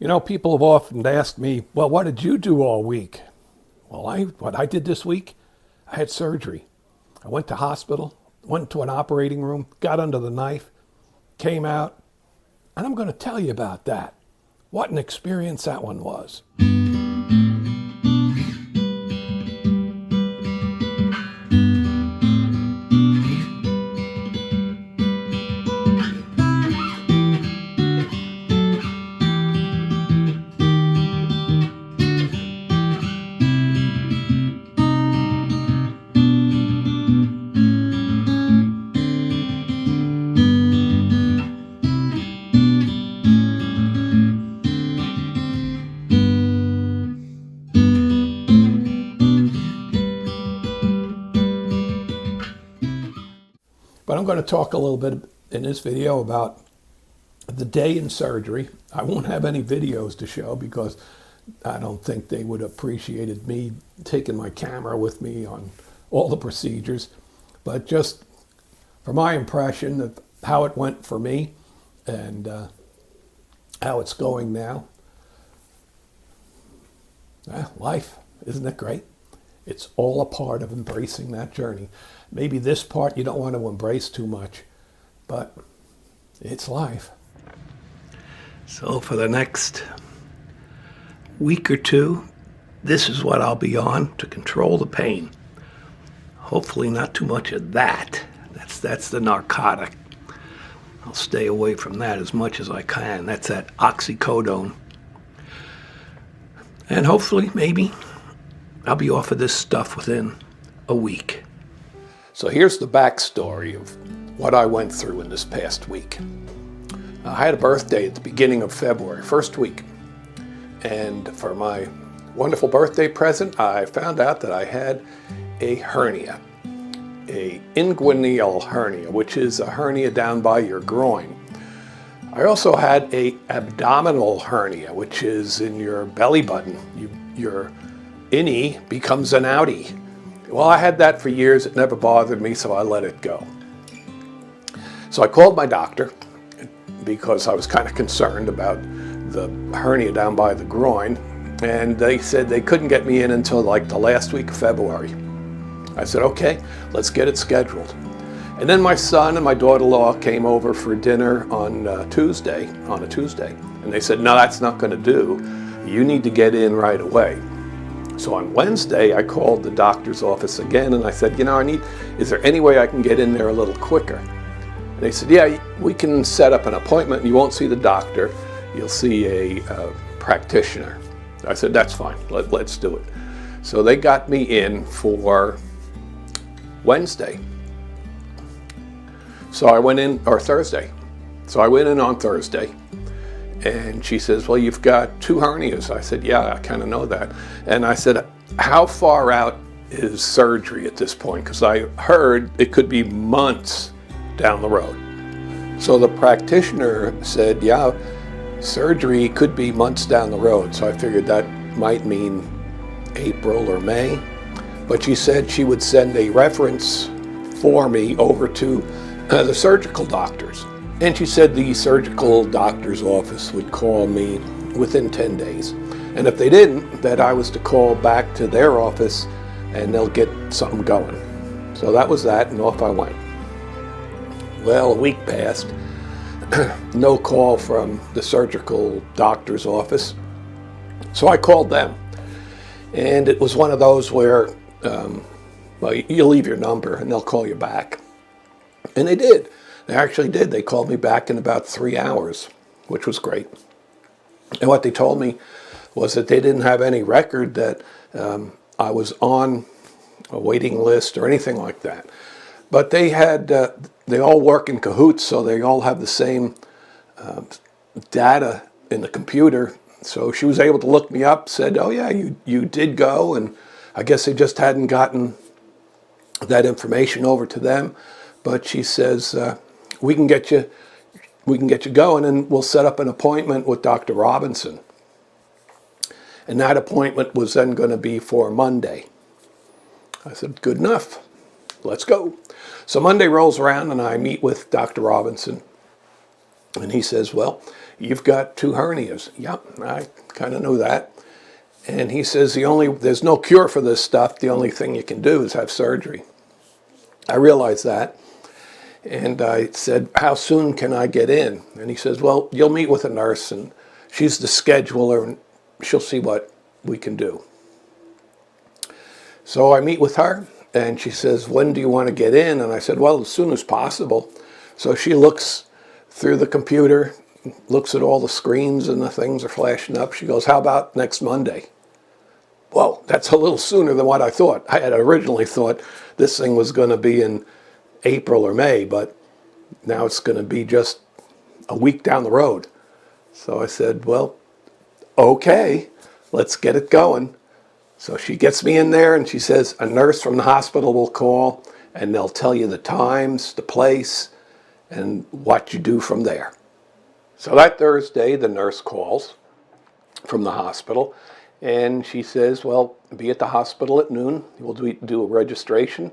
You know, people have often asked me, well, what did you do all week? Well, what I did this week, I had surgery. I went to hospital, went to an operating room, got under the knife, came out, and I'm going to tell you about that. What an experience that one was. But I'm going to talk a little bit in this video about the day in surgery. I won't have any videos to show because I don't think they would have appreciated me taking my camera with me on all the procedures. But just for my impression of how it went for me and how it's going now. Life, isn't it great? It's all a part of embracing that journey. Maybe this part you don't want to embrace too much, but it's life. So for the next week or two, this is what I'll be on to control the pain. Hopefully not too much of that. That's the narcotic. I'll stay away from that as much as I can. That's that oxycodone. And hopefully, maybe, I'll be off of this stuff within a week. So here's the backstory of what I went through in this past week. I had a birthday at the beginning of February, first week. And for my wonderful birthday present, I found out that I had a hernia, a inguinal hernia, which is a hernia down by your groin. I also had a abdominal hernia, which is in your belly button. Your innie becomes an outie. Well, I had that for years. It never bothered me, so I let it go. So I called my doctor because I was kind of concerned about the hernia down by the groin, and they said they couldn't get me in until like the last week of February. I said, okay, let's get it scheduled. And then my son and my daughter-in-law came over for dinner on a Tuesday, and they said, no, that's not going to do. You need to get in right away. So on Wednesday, I called the doctor's office again, and I said, is there any way I can get in there a little quicker? And they said, yeah, we can set up an appointment, and you won't see the doctor. You'll see a practitioner. I said, that's fine, let's do it. So they got me in for Wednesday. So I went in, or Thursday. So I went in on Thursday. And she says, well, you've got 2 hernias. I said, yeah, I kind of know that. And I said, how far out is surgery at this point? Because I heard it could be months down the road. So the practitioner said, yeah, surgery could be months down the road. So I figured that might mean April or May. But she said she would send a reference for me over to the surgical doctors. And she said the surgical doctor's office would call me within 10 days. And if they didn't, that I was to call back to their office and they'll get something going. So that was that, and off I went. Well, a week passed. No call from the surgical doctor's office. So I called them. And it was one of those where you leave your number and they'll call you back. And they did. They actually did. They called me back in about 3 hours, which was great. And what they told me was that they didn't have any record that I was on a waiting list or anything like that. But they had, they all work in cahoots, so they all have the same data in the computer. So she was able to look me up, said, oh yeah, you did go, and I guess they just hadn't gotten that information over to them. But she says, we can get you going, and we'll set up an appointment with Dr. Robinson. And that appointment was then going to be for Monday. I said, good enough, let's go. So Monday rolls around and I meet with Dr. Robinson. And he says, well, you've got 2 hernias. Yep, I kind of knew that. And he says, there's no cure for this stuff. The only thing you can do is have surgery. I realized that. And I said, how soon can I get in? And he says, well, you'll meet with a nurse, and she's the scheduler, and she'll see what we can do. So I meet with her, and she says, when do you want to get in? And I said, well, as soon as possible. So she looks through the computer, looks at all the screens, and the things are flashing up. She goes, how about next Monday? Whoa, that's a little sooner than what I thought. I had originally thought this thing was going to be in April or May, but now it's going to be just a week down the road. So I said, well, okay, let's get it going. So she gets me in there, and she says, a nurse from the hospital will call, and they'll tell you the times, the place, and what you do from there. So that Thursday, the nurse calls from the hospital, and she says, well, be at the hospital at noon. We'll do a registration,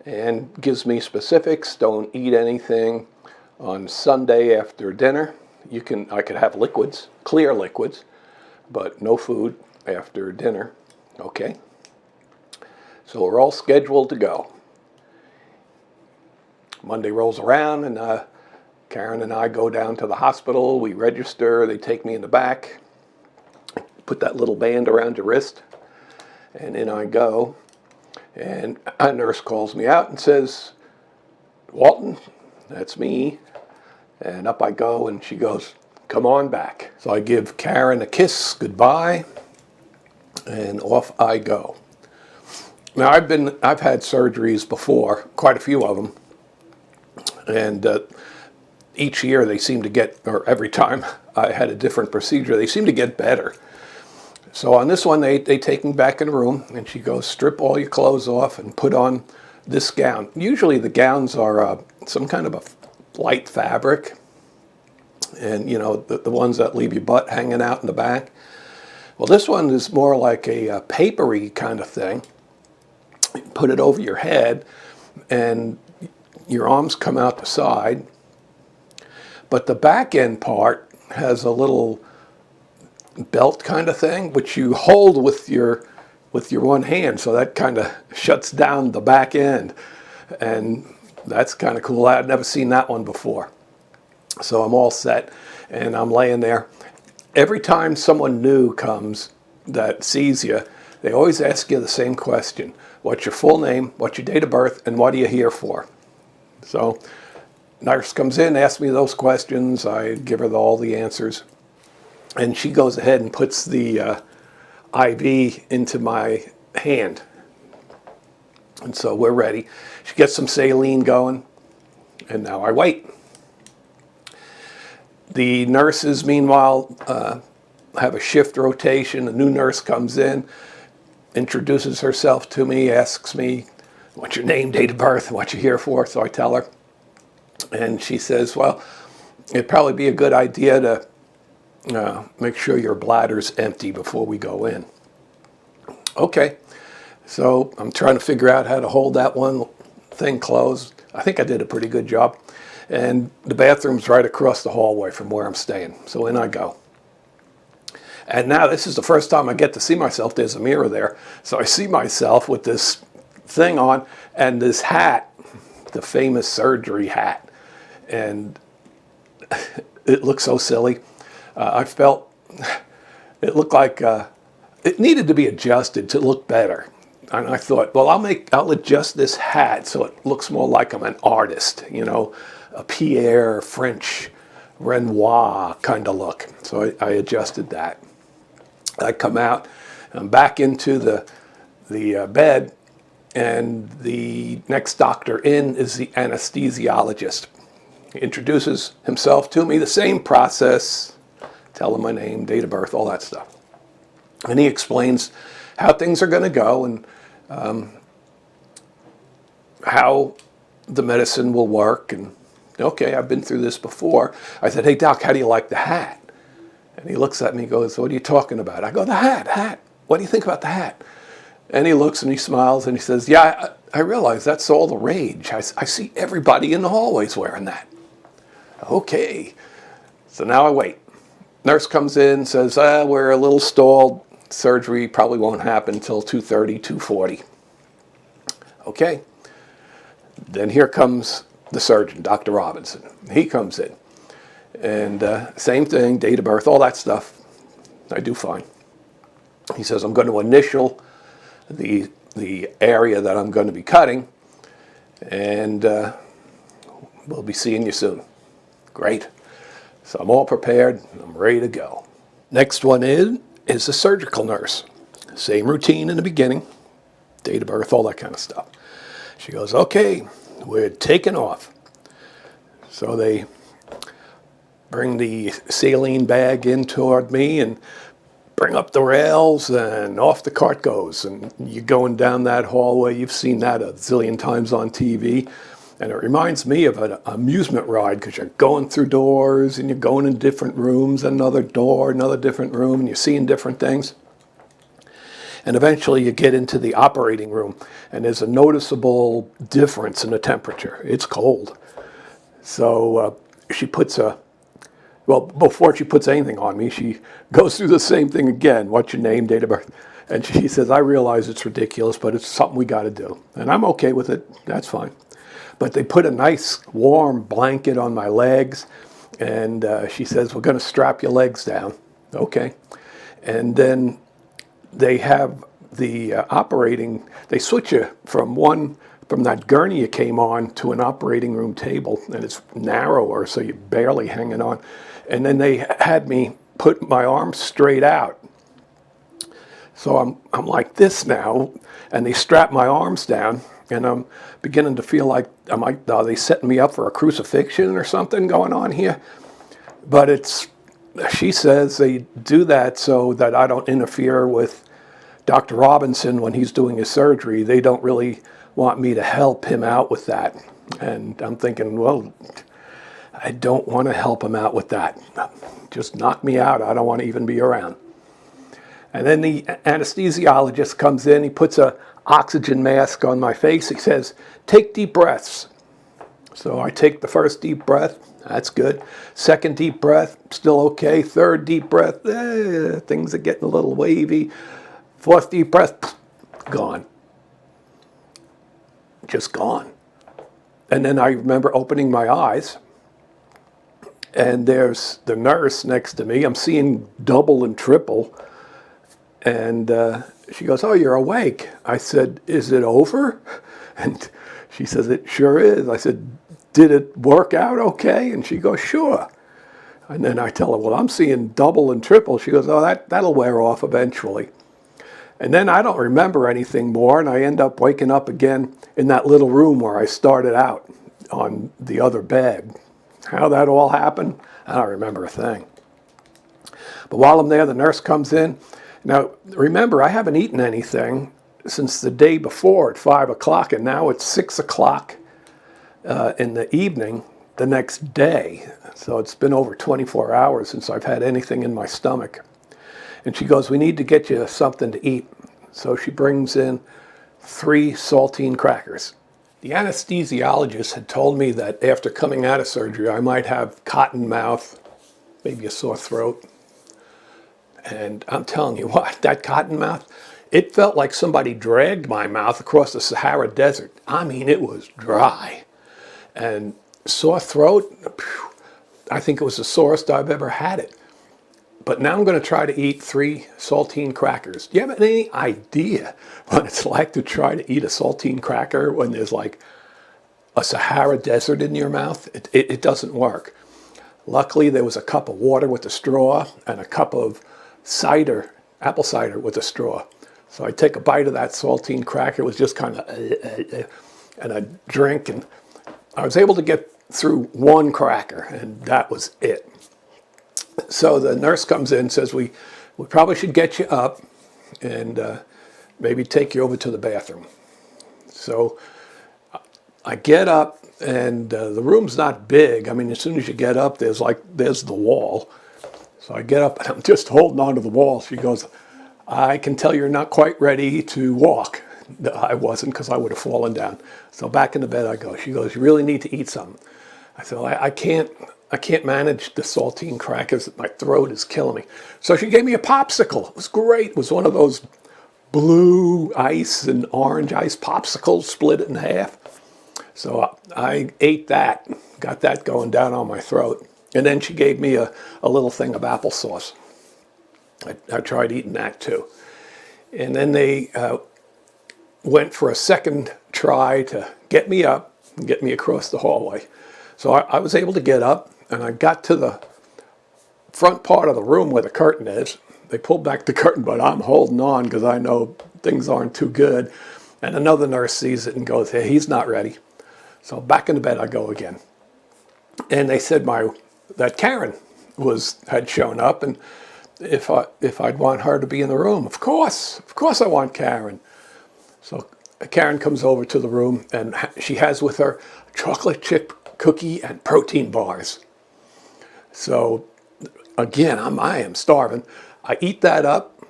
and gives me specifics. Don't eat anything on Sunday after dinner. I could have liquids, clear liquids, but no food after dinner. Okay. So we're all scheduled to go. Monday rolls around, and Karen and I go down to the hospital. We register. They take me in the back, put that little band around your wrist, and in I go. And a nurse calls me out and says, Walton, that's me. And up I go, and she goes, come on back. So I give Karen a kiss, goodbye, and off I go. Now I've had surgeries before, quite a few of them, and each year they seem to get, or every time I had a different procedure, they seem to get better. So on this one, they take me back in the room, and she goes, strip all your clothes off and put on this gown. Usually the gowns are some kind of a light fabric, and you know, the ones that leave your butt hanging out in the back. Well, this one is more like a papery kind of thing. You put it over your head, and your arms come out the side, but the back end part has a little belt kind of thing, which you hold with your one hand, so that kind of shuts down the back end, and that's kind of cool. I'd never seen that one before. So I'm all set, and I'm laying there. Every time someone new comes that sees you, they always ask you the same question: what's your full name, what's your date of birth, and what are you here for? So nurse comes in, asks me those questions. I give her all the answers. And she goes ahead and puts the IV into my hand. And so we're ready. She gets some saline going, and now I wait. The nurses, meanwhile, have a shift rotation. A new nurse comes in, introduces herself to me, asks me, what's your name, date of birth, what you're here for? So I tell her. And she says, well, it'd probably be a good idea to make sure your bladder's empty before we go in. Okay, so I'm trying to figure out how to hold that one thing closed. I think I did a pretty good job. And the bathroom's right across the hallway from where I'm staying. So in I go. And now this is the first time I get to see myself. There's a mirror there. So I see myself with this thing on and this hat, the famous surgery hat. And it looks so silly. I felt it looked like it needed to be adjusted to look better. And I thought, well, I'll adjust this hat so it looks more like I'm an artist, you know, a Pierre French Renoir kind of look. So I adjusted that. I come out, I'm back into the bed, and the next doctor in is the anesthesiologist. He introduces himself to me, the same process. Tell him my name, date of birth, all that stuff. And he explains how things are going to go and how the medicine will work. And okay, I've been through this before. I said, hey, Doc, how do you like the hat? And he looks at me and goes, what are you talking about? I go, the hat. What do you think about the hat? And he looks and he smiles and he says, yeah, I realize that's all the rage. I see everybody in the hallways wearing that. Okay. So now I wait. Nurse comes in, says, we're a little stalled. Surgery probably won't happen until 2:30, 2:40. Okay. Then here comes the surgeon, Dr. Robinson. He comes in. And same thing, date of birth, all that stuff. I do fine. He says, I'm going to initial the area that I'm going to be cutting, and we'll be seeing you soon. Great. So I'm all prepared. I'm ready to go. Next one is the surgical nurse. Same routine in the beginning, date of birth, all that kind of stuff. She goes, okay, we're taking off. So they bring the saline bag in toward me and bring up the rails, and off the cart goes. And you're going down that hallway. You've seen that a zillion times on TV. And it reminds me of an amusement ride, because you're going through doors and you're going in different rooms, another door, another different room, and you're seeing different things. And eventually you get into the operating room, and there's a noticeable difference in the temperature. It's cold. So she puts well, before she puts anything on me, she goes through the same thing again. What's your name, date of birth? And she says, I realize it's ridiculous, but it's something we got to do. And I'm okay with it. That's fine. But they put a nice warm blanket on my legs, and she says, we're going to strap your legs down. Okay. And then they have the they switch you from that gurney you came on to an operating room table, and it's narrower, so you're barely hanging on. And then they had me put my arms straight out. So I'm like this now, and they strap my arms down, and I'm beginning to feel like, are they setting me up for a crucifixion or something going on here? But she says they do that so that I don't interfere with Dr. Robinson when he's doing his surgery. They don't really want me to help him out with that. And I'm thinking, well, I don't want to help him out with that. Just knock me out. I don't want to even be around. And then the anesthesiologist comes in. He puts an oxygen mask on my face. He says, take deep breaths. So I take the first deep breath. That's good. Second deep breath, still okay. Third deep breath, things are getting a little wavy. Fourth deep breath, gone. Just gone. And then I remember opening my eyes, and there's the nurse next to me. I'm seeing double and triple. And she goes, oh, you're awake. I said, is it over? And she says, it sure is. I said, did it work out okay? And she goes, sure. And then I tell her, well, I'm seeing double and triple. She goes, oh, that'll wear off eventually. And then I don't remember anything more, and I end up waking up again in that little room where I started out on the other bed. How that all happened, I don't remember a thing. But while I'm there, the nurse comes in. Now, remember, I haven't eaten anything since the day before at 5 o'clock, and now it's 6 o'clock in the evening the next day. So it's been over 24 hours since I've had anything in my stomach. And she goes, we need to get you something to eat. So she brings in 3 saltine crackers. The anesthesiologist had told me that after coming out of surgery, I might have cotton mouth, maybe a sore throat. And I'm telling you what, that cotton mouth, it felt like somebody dragged my mouth across the Sahara Desert. I mean, it was dry. And sore throat, I think it was the sorest I've ever had it. But now I'm going to try to eat 3 saltine crackers. Do you have any idea what it's like to try to eat a saltine cracker when there's like a Sahara Desert in your mouth? It doesn't work. Luckily, there was a cup of water with a straw and a cup of cider, apple cider with a straw. So I take a bite of that saltine cracker. It was just kind of, and a drink. And I was able to get through 1 cracker, and that was it. So the nurse comes in and says, we probably should get you up and maybe take you over to the bathroom. So I get up, and the room's not big. I mean, as soon as you get up, there's the wall. So I get up, and I'm just holding on to the wall. She goes, I can tell you're not quite ready to walk. No, I wasn't, because I would have fallen down. So back in the bed I go. She goes, you really need to eat something. I said, well, I can't I can't manage the saltine crackers. My throat is killing me. So she gave me a popsicle. It was great. It was one of those blue ice and orange ice popsicles, split it in half. So I ate that, got that going down on my throat. And then she gave me a little thing of applesauce. I tried eating that too. And then they went for a second try to get me up and get me across the hallway. So I was able to get up, and I got to the front part of the room where the curtain is. They pulled back the curtain, but I'm holding on because I know things aren't too good. And another nurse sees it and goes, hey, he's not ready. So back in the bed I go again. And they said that Karen had shown up, and if I'd want her to be in the room. Of course I want Karen. So Karen comes over to the room, and she has with her chocolate chip cookie and protein bars. So again, I am starving. I eat that up,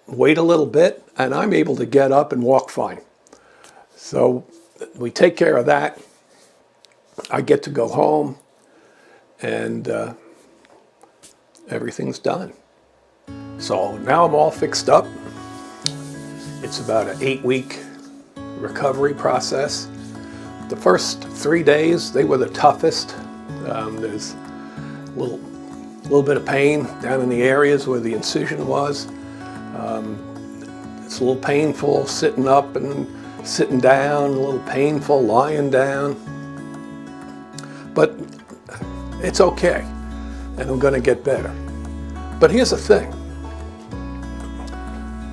wait a little bit, and I'm able to get up and walk fine. So we take care of that. I get to go home, and everything's done. So now I'm all fixed up. It's about an 8-week recovery process. The first 3 days, they were the toughest. There's a little bit of pain down in the areas where the incision was. It's a little painful sitting up and sitting down, a little painful lying down. But it's okay, and I'm going to get better. But here's the thing.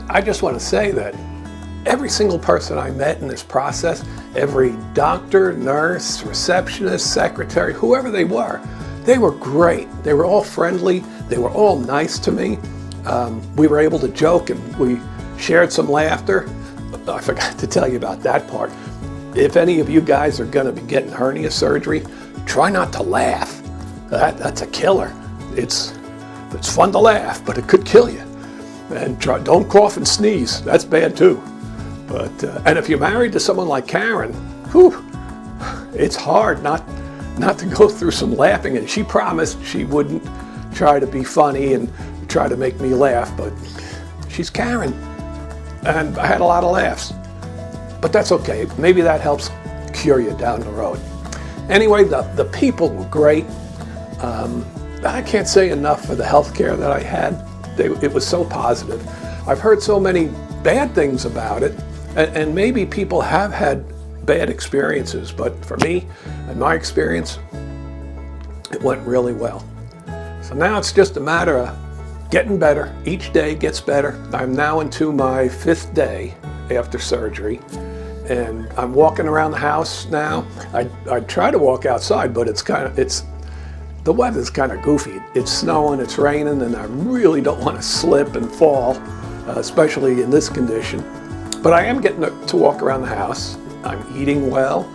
I just want to say that every single person I met in this process, every doctor, nurse, receptionist, secretary, whoever they were great. They were all friendly. They were all nice to me. We were able to joke, and we shared some laughter. I forgot to tell you about that part. If any of you guys are going to be getting hernia surgery, try not to laugh. That's a killer. It's fun to laugh, but it could kill you. And don't cough and sneeze. That's bad too. But and if you're married to someone like Karen, it's hard not to go through some laughing. And she promised she wouldn't try to be funny and try to make me laugh, but she's Karen. And I had a lot of laughs. But that's okay. Maybe that helps cure you down the road. Anyway, the people were great. I can't say enough for the health care that I had. It was so positive. I've heard so many bad things about it, and maybe people have had bad experiences, but for me and my experience, it went really well. So now it's just a matter of getting better. Each day gets better. I'm now into my 5th day after surgery, and I'm walking around the house now. I try to walk outside, but the weather's kind of goofy. It's snowing, it's raining, and I really don't want to slip and fall, especially in this condition. But I am getting to walk around the house. I'm eating well.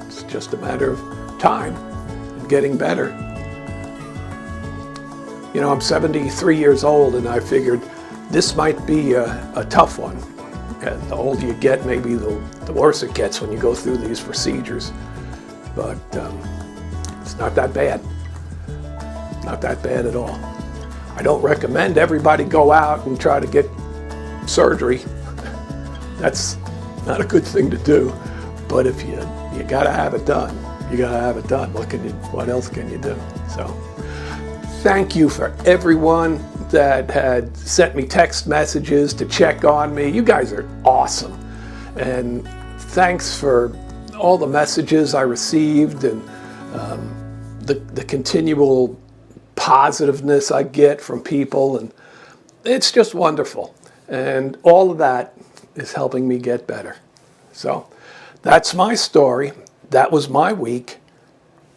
It's just a matter of time and getting better. You know, I'm 73 years old, and I figured this might be a tough one. And the older you get, maybe the worse it gets when you go through these procedures. But it's not that bad. Not that bad at all. I don't recommend everybody go out and try to get surgery. That's not a good thing to do. But if you gotta have it done, you gotta have it done. What else can you do? So thank you for everyone that had sent me text messages to check on me. You guys are awesome. And thanks for all the messages I received, and the continual positiveness I get from people, and it's just wonderful. And all of that is helping me get better. So that's my story. That was my week,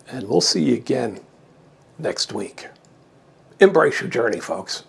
and we'll see you again next week. Embrace your journey, folks.